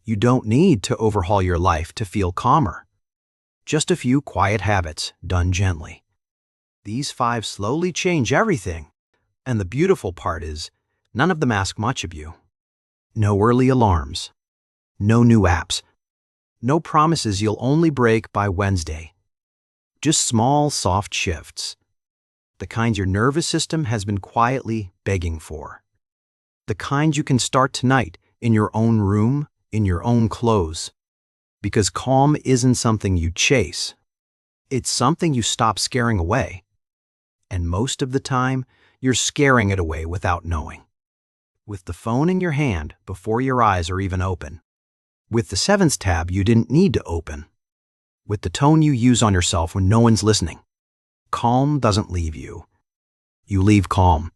You don't need to overhaul your life to feel calmer. Just a few quiet habits done gently. These 5 slowly change everything. And the beautiful part is, none of them ask much of you. No early alarms. No new apps. No promises you'll only break by Wednesday. Just small, soft shifts. The kind your nervous system has been quietly begging for. The kind you can start tonight in your own room, in your own clothes. Because calm isn't something you chase. It's something you stop scaring away. And most of the time, you're scaring it away without knowing. With the phone in your hand before your eyes are even open. With the 7th tab you didn't need to open. With the tone you use on yourself when no one's listening. Calm doesn't leave you. You leave calm.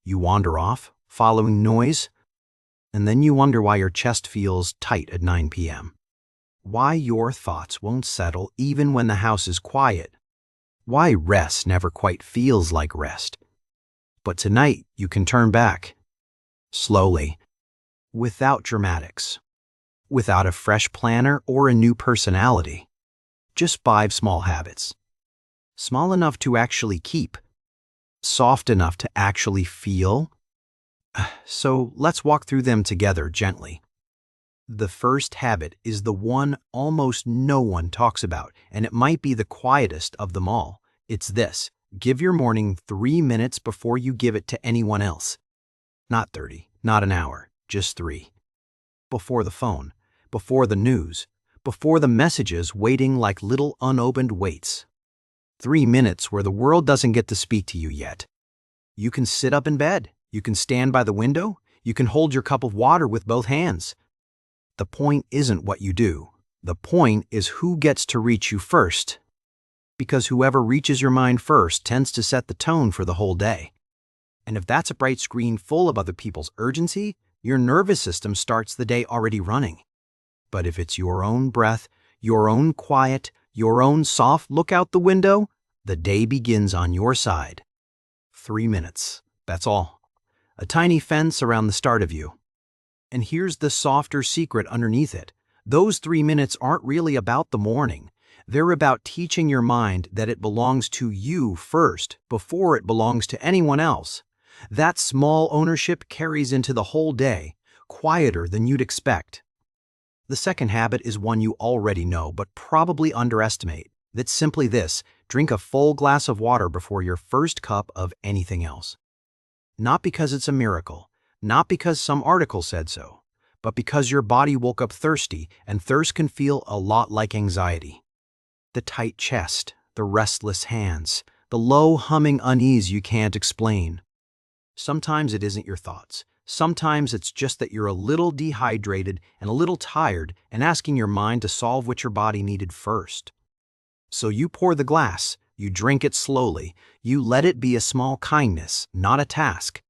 You wander off, following noise, and then you wonder why your chest feels tight at 9 p.m. Why your thoughts won't settle even when the house is quiet. Why rest never quite feels like rest. But tonight you can turn back. Slowly. Without dramatics. Without a fresh planner or a new personality. Just 5 small habits. Small enough to actually keep. Soft enough to actually feel. So let's walk through them together gently. The first habit is the one almost no one talks about, and it might be the quietest of them all. It's this: give your morning 3 minutes before you give it to anyone else. Not 30, not an hour, just 3. Before the phone, before the news, before the messages waiting like little unopened weights. 3 minutes where the world doesn't get to speak to you yet. You can sit up in bed. You can stand by the window. You can hold your cup of water with both hands. The point isn't what you do. The point is who gets to reach you first. Because whoever reaches your mind first tends to set the tone for the whole day. And if that's a bright screen full of other people's urgency, your nervous system starts the day already running. But if it's your own breath, your own quiet, your own soft look out the window, the day begins on your side. 3 minutes, that's all. A tiny fence around the start of you. And here's the softer secret underneath it. Those 3 minutes aren't really about the morning. They're about teaching your mind that it belongs to you first, before it belongs to anyone else. That small ownership carries into the whole day, quieter than you'd expect. The second habit is one you already know, but probably underestimate. That's simply this: drink a full glass of water before your first cup of anything else. Not because it's a miracle, not because some article said so, but because your body woke up thirsty, and thirst can feel a lot like anxiety. The tight chest, the restless hands, the low humming unease you can't explain. Sometimes it isn't your thoughts. Sometimes it's just that you're a little dehydrated and a little tired and asking your mind to solve what your body needed first. So you pour the glass, you drink it slowly, you let it be a small kindness, not a task.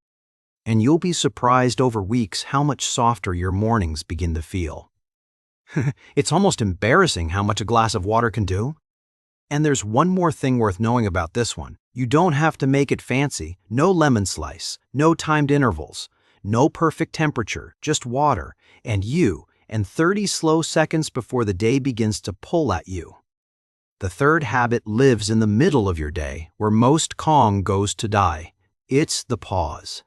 And you'll be surprised over weeks how much softer your mornings begin to feel. It's almost embarrassing how much a glass of water can do. And there's one more thing worth knowing about this one. You don't have to make it fancy. No lemon slice, no timed intervals, no perfect temperature, just water, and you, and 30 slow seconds before the day begins to pull at you. The third habit lives in the middle of your day, where most calm goes to die. It's the pause.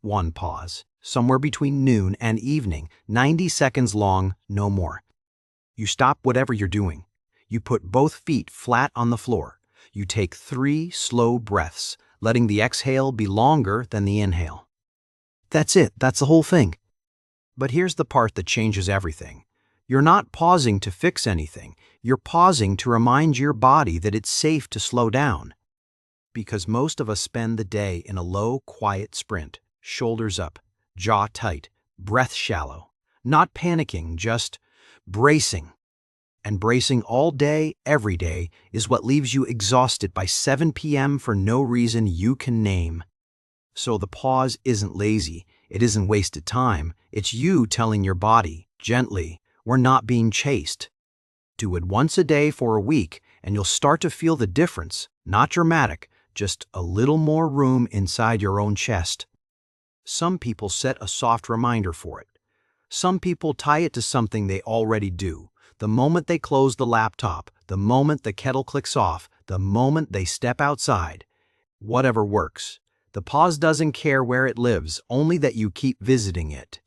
One pause, somewhere between noon and evening, 90 seconds long, no more. You stop whatever you're doing. You put both feet flat on the floor. You take 3 slow breaths, letting the exhale be longer than the inhale. That's it. That's the whole thing. But here's the part that changes everything. You're not pausing to fix anything. You're pausing to remind your body that it's safe to slow down. Because most of us spend the day in a low, quiet sprint, shoulders up, jaw tight, breath shallow, not panicking, just bracing. And bracing all day, every day, is what leaves you exhausted by 7 p.m. for no reason you can name. So the pause isn't lazy, it isn't wasted time, it's you telling your body, gently, we're not being chased. Do it once a day for a week, and you'll start to feel the difference, not dramatic, just a little more room inside your own chest. Some people set a soft reminder for it. Some people tie it to something they already do. The moment they close the laptop, the moment the kettle clicks off, the moment they step outside. Whatever works. The pause doesn't care where it lives, only that you keep visiting it.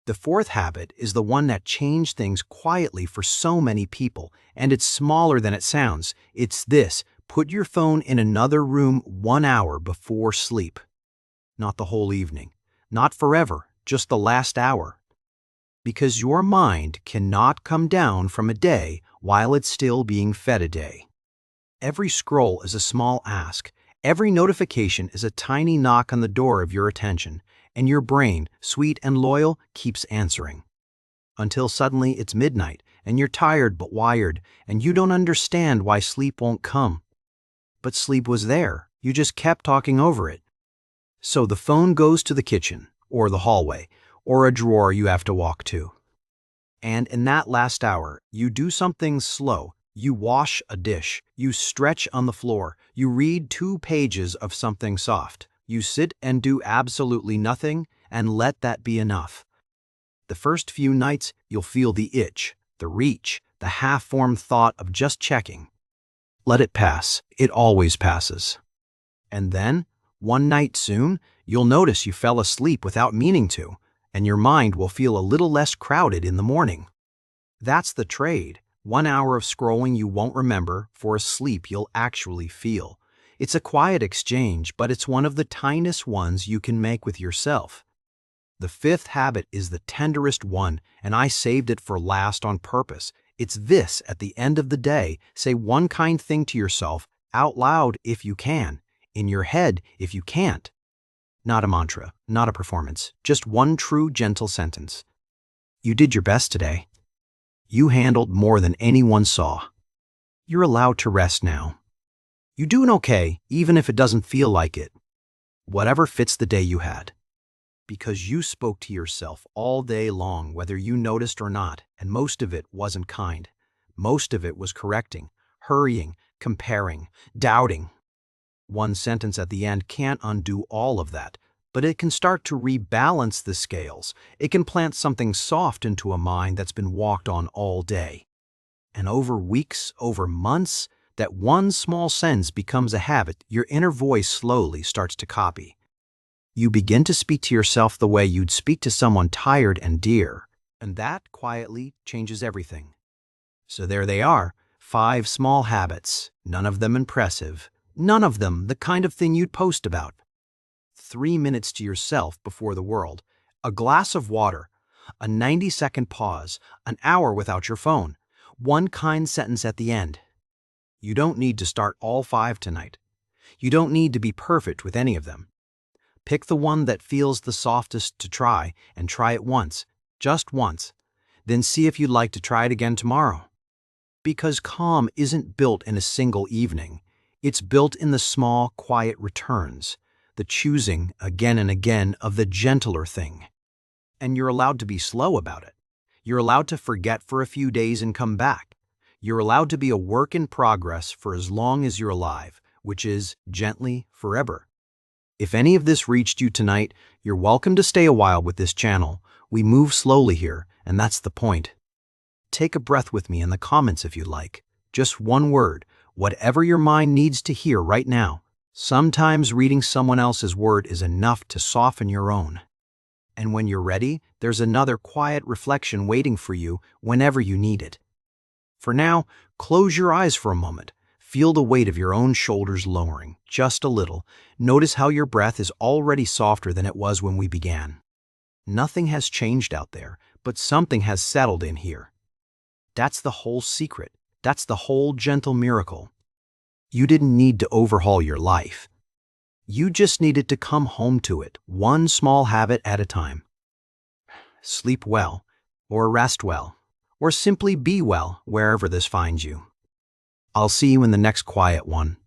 The fourth habit is the one that changed things quietly for so many people, and it's smaller than it sounds. It's this: put your phone in another room 1 hour before sleep. Not the whole evening, not forever, just the last hour. Because your mind cannot come down from a day while it's still being fed a day. Every scroll is a small ask. Every notification is a tiny knock on the door of your attention, and your brain, sweet and loyal, keeps answering. Until suddenly it's midnight, and you're tired but wired, and you don't understand why sleep won't come. But sleep was there, you just kept talking over it. So the phone goes to the kitchen, or the hallway, or a drawer you have to walk to. And in that last hour, you do something slow. You wash a dish, you stretch on the floor, you read 2 pages of something soft. You sit and do absolutely nothing, and let that be enough. The first few nights, you'll feel the itch, the reach, the half-formed thought of just checking. Let it pass. It always passes. And then, one night soon, you'll notice you fell asleep without meaning to, and your mind will feel a little less crowded in the morning. That's the trade. 1 hour of scrolling you won't remember for a sleep you'll actually feel. It's a quiet exchange, but it's one of the tiniest ones you can make with yourself. The fifth habit is the tenderest one, and I saved it for last on purpose. It's this: at the end of the day, say one kind thing to yourself, out loud if you can, in your head if you can't. Not a mantra, not a performance, just one true, gentle sentence. You did your best today. You handled more than anyone saw. You're allowed to rest now. You're doing okay, even if it doesn't feel like it. Whatever fits the day you had. Because you spoke to yourself all day long, whether you noticed or not, and most of it wasn't kind. Most of it was correcting, hurrying, comparing, doubting. One sentence at the end can't undo all of that, but it can start to rebalance the scales. It can plant something soft into a mind that's been walked on all day. And over weeks, over months, that one small sentence becomes a habit your inner voice slowly starts to copy. You begin to speak to yourself the way you'd speak to someone tired and dear, and that quietly changes everything. So there they are, 5 small habits, none of them impressive, none of them the kind of thing you'd post about. 3 minutes to yourself before the world, a glass of water, a 90-second pause, an hour without your phone, one kind sentence at the end. You don't need to start all 5 tonight. You don't need to be perfect with any of them. Pick the one that feels the softest to try, and try it once, just once. Then see if you'd like to try it again tomorrow. Because calm isn't built in a single evening. It's built in the small, quiet returns, the choosing again and again of the gentler thing. And you're allowed to be slow about it. You're allowed to forget for a few days and come back. You're allowed to be a work in progress for as long as you're alive, which is, gently, forever. If any of this reached you tonight, you're welcome to stay a while with this channel. We move slowly here, and that's the point. Take a breath with me in the comments if you like. Just one word, whatever your mind needs to hear right now. Sometimes reading someone else's word is enough to soften your own. And when you're ready, there's another quiet reflection waiting for you whenever you need it. For now, close your eyes for a moment. Feel the weight of your own shoulders lowering, just a little. Notice how your breath is already softer than it was when we began. Nothing has changed out there, but something has settled in here. That's the whole secret. That's the whole gentle miracle. You didn't need to overhaul your life. You just needed to come home to it, one small habit at a time. Sleep well, or rest well, or simply be well wherever this finds you. I'll see you in the next quiet one.